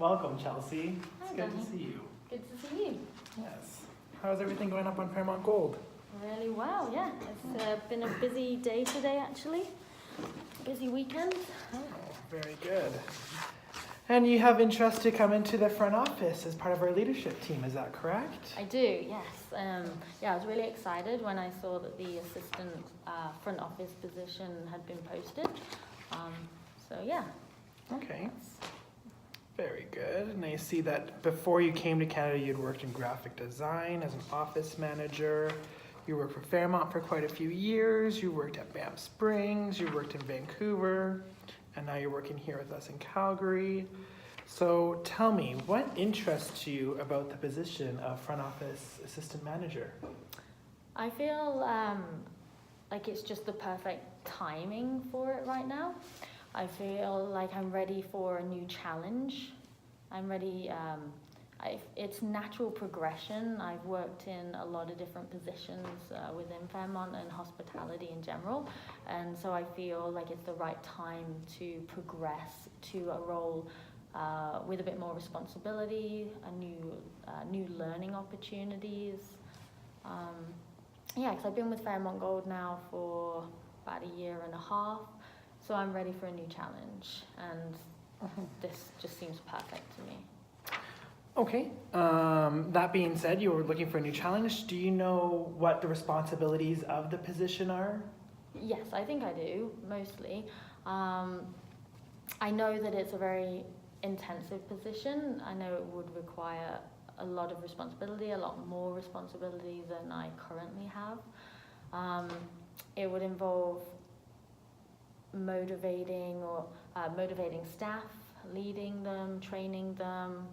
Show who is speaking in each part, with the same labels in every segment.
Speaker 1: Welcome, Chelsea. It's
Speaker 2: Hi,
Speaker 1: good
Speaker 2: Danny.
Speaker 1: to see you.
Speaker 2: Good to see you.
Speaker 1: Yes. How's everything going up on Fairmont Gold?
Speaker 2: Really well, yeah. It's been a busy day today, actually. Busy weekend.
Speaker 1: Oh, very good. And you have interest to come into the front office as part of our leadership team, is that correct?
Speaker 2: I do, yes. Yeah, I was really excited when I saw that the assistant front office position had been posted. So yeah.
Speaker 1: Okay. Very good. And I see that before you came to Canada, you'd worked in graphic design as an office manager. You worked for Fairmont for quite a few years. You worked at Banff Springs. You worked in Vancouver. And now you're working here with us in Calgary. So tell me, what interests you about the position of front office assistant manager?
Speaker 2: I feel like it's just the perfect timing for it right now. I feel like I'm ready for a new challenge. I'm ready, it's natural progression. I've worked in a lot of different positions within Fairmont and hospitality in general. And so I feel like it's the right time to progress to a role with a bit more responsibility, new learning opportunities. Yeah, because I've been with Fairmont Gold now for about a year and a half. So I'm ready for a new challenge, and this just seems perfect to me.
Speaker 1: Okay. That being said, you were looking for a new challenge. Do you know what the responsibilities of the position are?
Speaker 2: Yes, I think I do, mostly. I know that it's a very intensive position. I know it would require a lot of responsibility, a lot more responsibility than I currently have. It would involve motivating staff, leading them, training them,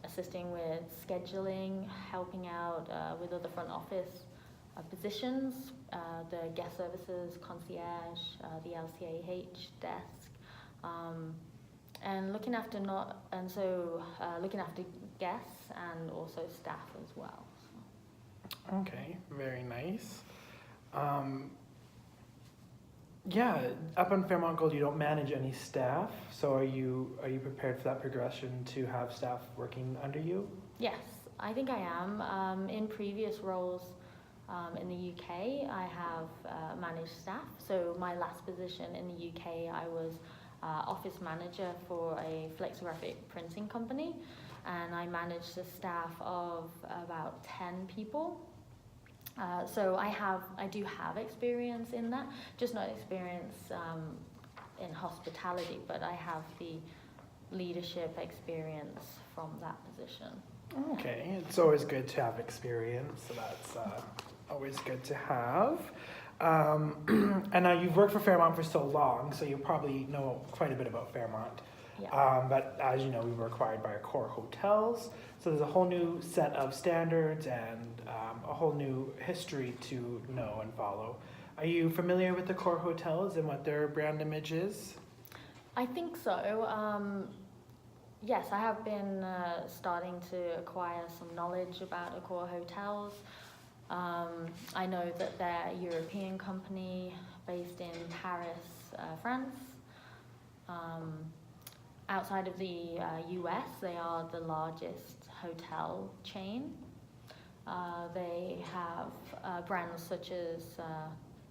Speaker 2: assisting with scheduling, helping out with other front office positions, the guest services, concierge, the LCAH desk, and looking after guests and also staff as well. So.
Speaker 1: Okay, very nice. Yeah, up on Fairmont Gold, you don't manage any staff, so are you prepared for that progression to have staff working under you?
Speaker 2: Yes, I think I am. In previous roles in the UK, I have managed staff. So my last position in the UK, I was office manager for a flexographic printing company, and I managed a staff of about 10 people. So I do have experience in that, just not experience in hospitality, but I have the leadership experience from that position.
Speaker 1: Okay, it's always good to have experience, so that's always good to have. And now you've worked for Fairmont for so long, so you probably know quite a bit about Fairmont.
Speaker 2: Yeah.
Speaker 1: But as you know, we were acquired by Accor Hotels, so there's a whole new set of standards and a whole new history to know and follow. Are you familiar with Accor Hotels and what their brand image is?
Speaker 2: I think so. Yes, I have been starting to acquire some knowledge about Accor Hotels. I know that they're a European company based in Paris, France. Outside of the US, they are the largest hotel chain. They have brands such as,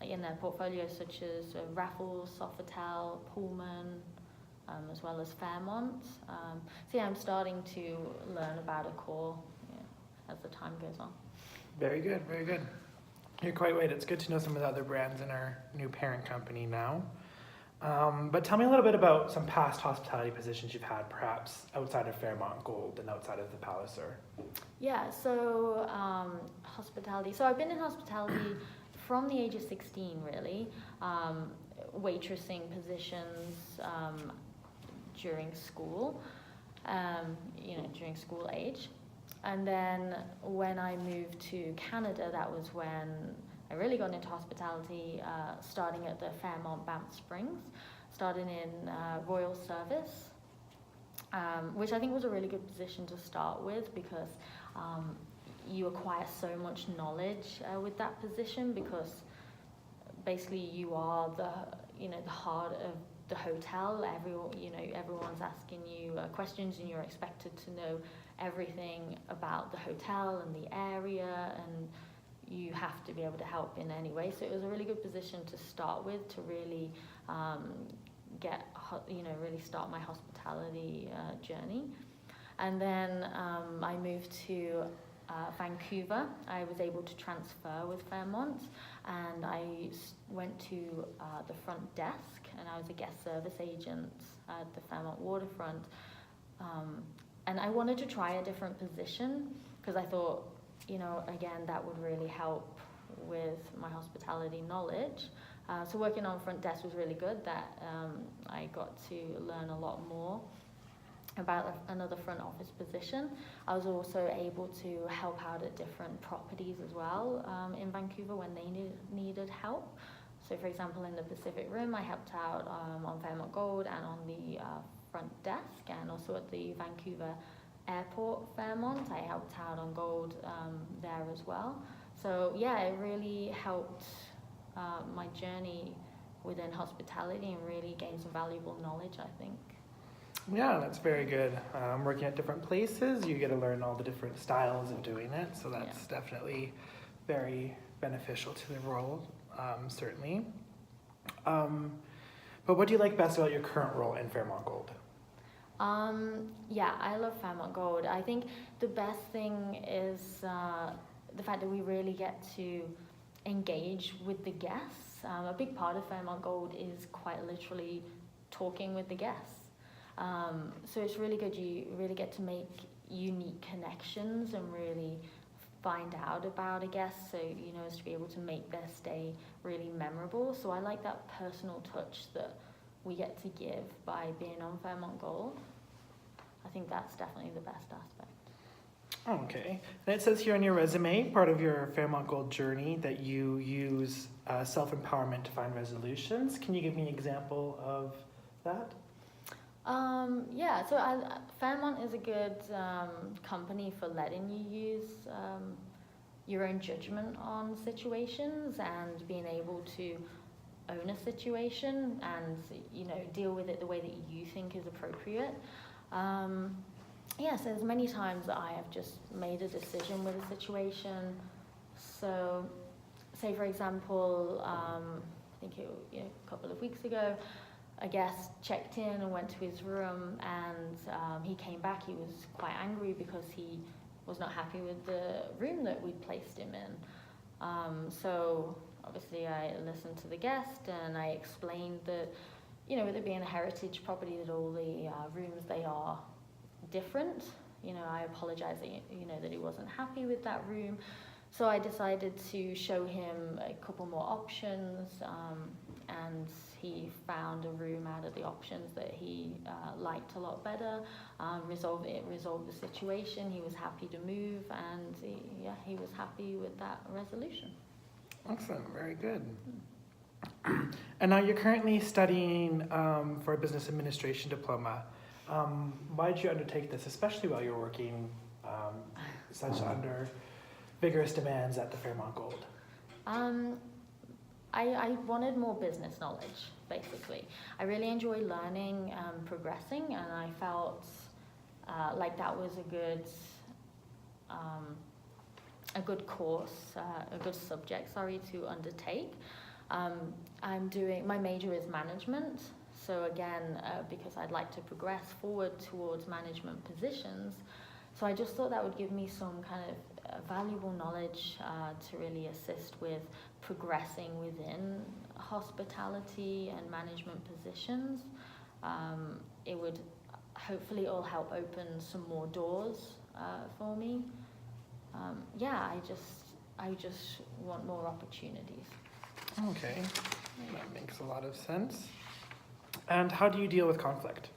Speaker 2: in their portfolio, such as Raffles, Sofitel, Pullman, as well as Fairmont. So yeah, I'm starting to learn about Accor as the time goes on.
Speaker 1: Very good, very good. You're quite right. It's good to know some of the other brands in our new parent company now. But tell me a little bit about some past hospitality positions you've had, perhaps outside of Fairmont Gold and outside of the Palliser.
Speaker 2: Yeah, so hospitality. So I've been in hospitality from the age of 16, really. Waitressing positions during school, during school age. And then when I moved to Canada, that was when I really got into hospitality, starting at the Fairmont Banff Springs, starting in Royal Service, which I think was a really good position to start with because you acquire so much knowledge with that position because basically you are the heart of the hotel. Everyone's asking you questions, and you're expected to know everything about the hotel and the area, and you have to be able to help in any way. So it was a really good position to start with, to really really start my hospitality journey. And then I moved to Vancouver. I was able to transfer with Fairmont, and I went to the front desk, and I was a guest service agent at the Fairmont Waterfront. And I wanted to try a different position because I thought, again, that would really help with my hospitality knowledge. So working on front desk was really good. That I got to learn a lot more about another front office position. I was also able to help out at different properties as well in Vancouver when they needed help. So for example, in the Pacific Rim, I helped out on Fairmont Gold and on the front desk, and also at the Vancouver Airport Fairmont, I helped out on Gold there as well. So yeah, it really helped my journey within hospitality and really gained some valuable knowledge, I think.
Speaker 1: Yeah, that's very good. Working at different places, you get to learn all the different styles of doing it, so that's definitely very beneficial to the role, certainly. But what do you like best about your current role in Fairmont Gold?
Speaker 2: Yeah, I love Fairmont Gold. I think the best thing is the fact that we really get to engage with the guests. A big part of Fairmont Gold is quite literally talking with the guests. So it's really good. You really get to make unique connections and really find out about a guest, so as to be able to make their stay really memorable. So I like that personal touch that we get to give by being on Fairmont Gold. I think that's definitely the best aspect.
Speaker 1: Okay. And it says here on your resume, part of your Fairmont Gold journey, that you use self-empowerment to find resolutions. Can you give me an example of that?
Speaker 2: So Fairmont is a good company for letting you use your own judgment on situations and being able to own a situation and deal with it the way that you think is appropriate. So there's many times that I have just made a decision with a situation. So say for example, I think a couple of weeks ago, a guest checked in and went to his room, and he came back. He was quite angry because he was not happy with the room that we'd placed him in. So obviously I listened to the guest, and I explained that, with it being a heritage property, that all the rooms, they are different. I apologized that, that he wasn't happy with that room. So I decided to show him a couple more options, and he found a room out of the options that he liked a lot better, resolved the situation. He was happy to move, and he was happy with that resolution.
Speaker 1: Excellent, very good. And now you're currently studying for a business administration diploma. Why did you undertake this, especially while you're working such under vigorous demands at the Fairmont Gold?
Speaker 2: I wanted more business knowledge, basically. I really enjoy learning and progressing, and I felt like that was a good course, a good subject, to undertake. My major is management, so again, because I'd like to progress forward towards management positions, so I just thought that would give me some kind of valuable knowledge to really assist with progressing within hospitality and management positions. It would hopefully all help open some more doors for me. I just want more opportunities.
Speaker 1: Okay, that makes a lot of sense. And how do you deal with conflict?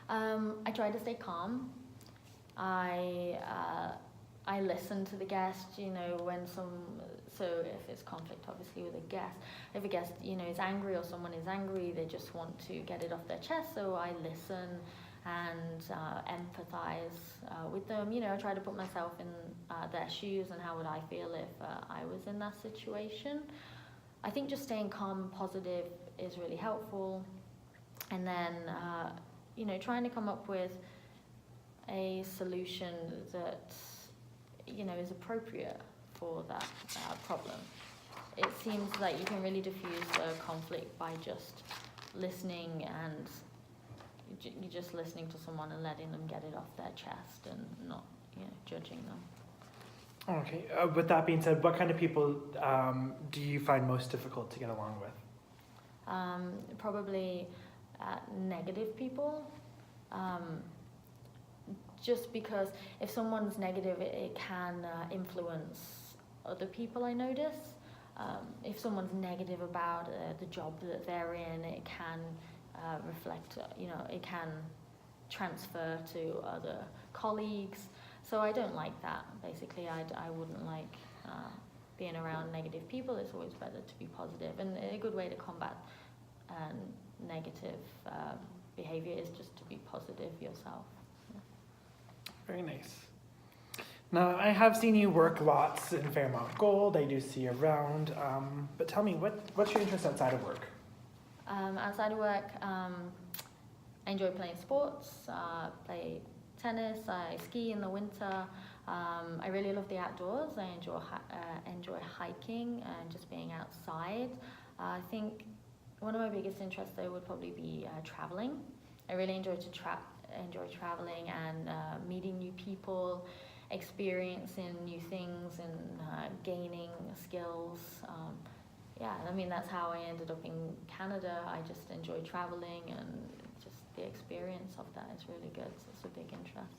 Speaker 2: I try to stay calm. I listen to the guest, so if it's conflict, obviously, with a guest, if a guest, is angry or someone is angry, they just want to get it off their chest, so I listen and empathize with them. I try to put myself in their shoes, and how would I feel if I was in that situation. I think just staying calm and positive is really helpful. And then, trying to come up with a solution that, is appropriate for that problem. It seems like you can really diffuse a conflict by just listening and you're just listening to someone and letting them get it off their chest and not, judging them.
Speaker 1: Okay. With that being said, what kind of people do you find most difficult to get along with?
Speaker 2: Probably negative people. Just because if someone's negative, it can influence other people, I notice. If someone's negative about the job that they're in, it can reflect, it can transfer to other colleagues. So I don't like that, basically. I wouldn't like being around negative people. It's always better to be positive. And a good way to combat negative behavior is just to be positive yourself. Yeah.
Speaker 1: Very nice. Now, I have seen you work lots in Fairmont Gold. I do see you around. But tell me, what's your interest outside of work?
Speaker 2: Outside of work, I enjoy playing sports, play tennis, I ski in the winter. I really love the outdoors. I enjoy hiking and just being outside. I think one of my biggest interests though would probably be traveling. I really enjoy traveling and meeting new people, experiencing new things and gaining skills. That's how I ended up in Canada. I just enjoy traveling and just the experience of that is really good. So it's a big interest.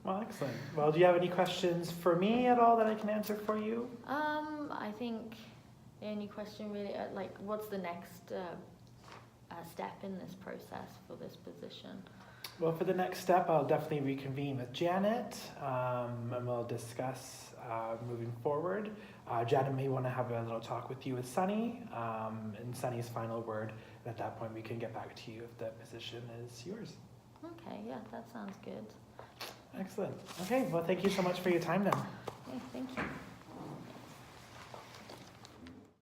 Speaker 1: Well, excellent. Well, do you have any questions for me at all that I can answer for you?
Speaker 2: I think the only question really, what's the next step in this process for this position?
Speaker 1: Well, for the next step, I'll definitely reconvene with Janet and we'll discuss moving forward. Janet may want to have a little talk with you with Sunny and Sunny's final word. And at that point, we can get back to you if the position is yours.
Speaker 2: Okay, yeah, that sounds good.
Speaker 1: Excellent. Okay, well, thank you so much for your time then.
Speaker 2: Okay, thank you.